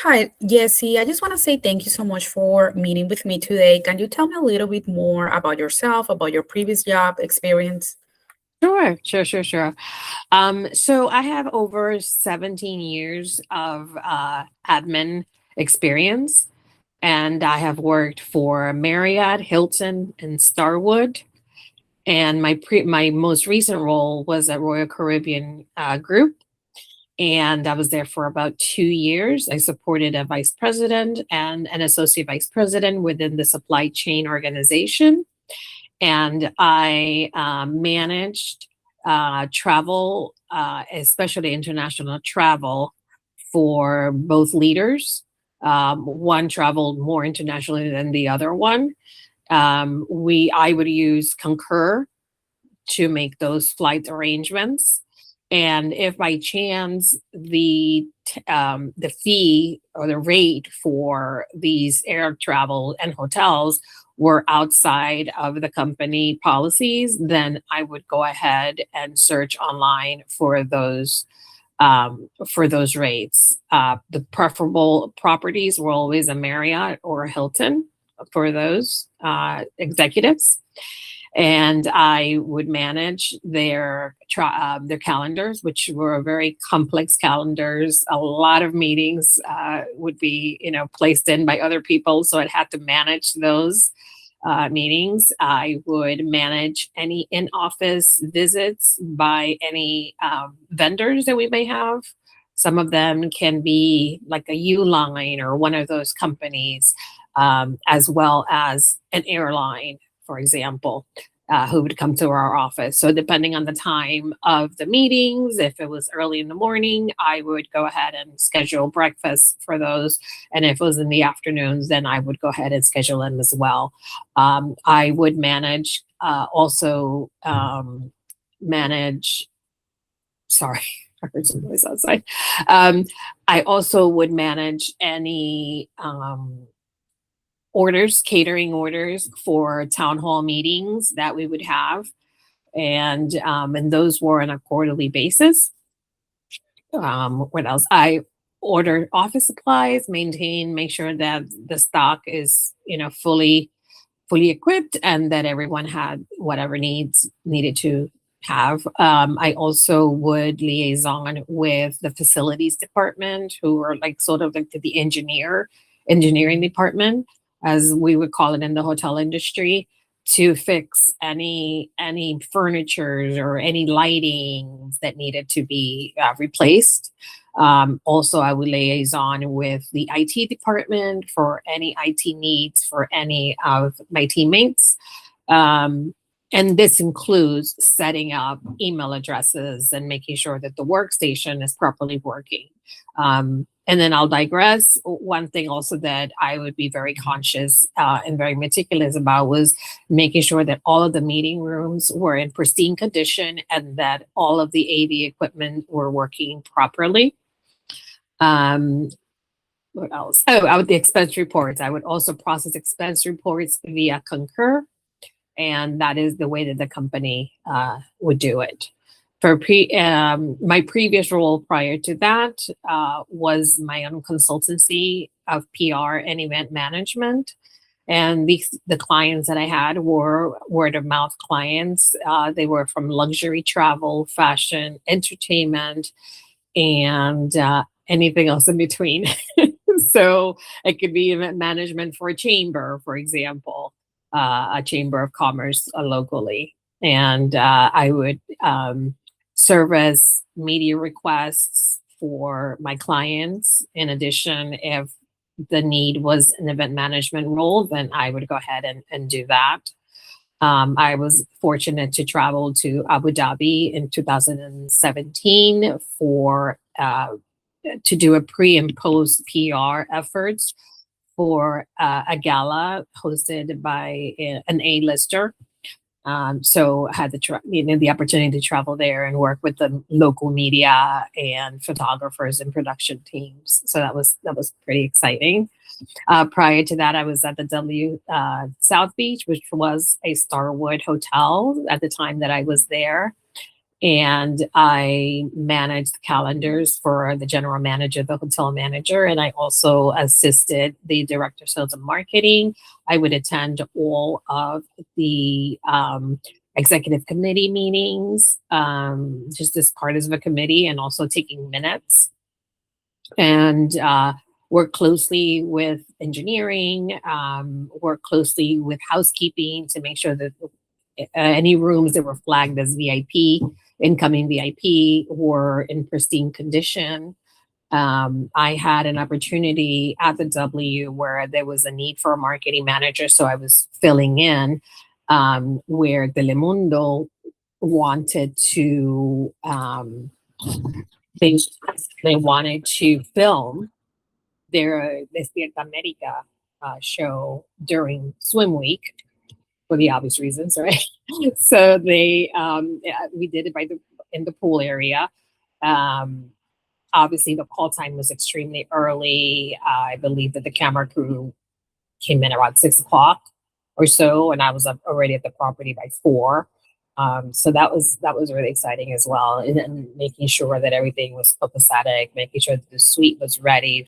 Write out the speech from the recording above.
Hi, Jessie. I just want to say thank you so much for meeting with me today. Can you tell me a little bit more about yourself, about your previous job experience? Sure. So I have over 17 years of admin experience, and I have worked for Marriott, Hilton, and Starwood. And my most recent role was at Royal Caribbean Group, and I was there for about 2 years. I supported a vice president and an associate vice president within the supply chain organization, and I managed travel, especially international travel, for both leaders. One traveled more internationally than the other one. I would use Concur to make those flight arrangements. And if by chance the fee or the rate for these air travel and hotels were outside of the company policies, then I would go ahead and search online for those rates. The preferable properties were always a Marriott or a Hilton for those executives, and I would manage their calendars, which were very complex calendars. A lot of meetings would be, placed in by other people, so I'd have to manage those meetings. I would manage any in-office visits by any vendors that we may have. Some of them can be like a Uline or one of those companies, as well as an airline, for example, who would come to our office. So, depending on the time of the meetings, if it was early in the morning, I would go ahead and schedule breakfast for those. And if it was in the afternoons, then I would go ahead and schedule them as well. I would manage, sorry, I heard some noise outside. Um, I also would manage any catering orders for town hall meetings that we would have, and those were on a quarterly basis. What else? I order office supplies, make sure that the stock is fully equipped, and that everyone had whatever needs needed to have. I also would liaison with the facilities department, who are like sort of like the engineering department, as we would call it in the hotel industry, to fix any furnitures or any lightings that needed to be replaced. Also, I would liaison with the IT department for any IT needs for any of my teammates. Um, and this includes setting up email addresses and making sure that the workstation is properly working. And then I'll digress. One thing also that I would be very conscious and very meticulous about was making sure that all of the meeting rooms were in pristine condition and that all of the AV equipment were working properly. Um, what else? Oh, the expense reports. I would also process expense reports via Concur, and that is the way that the company would do it. My previous role prior to that was my own consultancy of PR and event management. And the clients that I had were word of mouth clients. They were from luxury travel, fashion, entertainment, and anything else in between. So it could be event management for a chamber, for example, a chamber of commerce locally. And I would service media requests for my clients. In addition, if the need was an event management role, then I would go ahead and do that. I was fortunate to travel to Abu Dhabi in 2017 to do a pre and post PR efforts for a gala hosted by an A-lister. So I had the opportunity to travel there and work with the local media and photographers and production teams. So that was pretty exciting. Prior to that, I was at the South Beach, which was a Starwood hotel at the time that I was there. And I managed the calendars for the general manager, the hotel manager, and I also assisted the director of sales and marketing. I would attend all of the executive committee meetings, just as part of a committee, and also taking minutes, and work closely with engineering, work closely with housekeeping to make sure that any rooms that were flagged as VIP, incoming VIP, were in pristine condition. I had an opportunity at the W where there was a need for a marketing manager, so I was filling in, where Telemundo wanted to they they wanted to film their Despierta America show during swim week for the obvious reasons, right? So we did it in the pool area. Um, Obviously, the call time was extremely early. I believe that the camera crew came in around 6 o'clock or so, and I was up already at the property by 4. So that was really exciting as well, and making sure that everything was copacetic, making sure that the suite was ready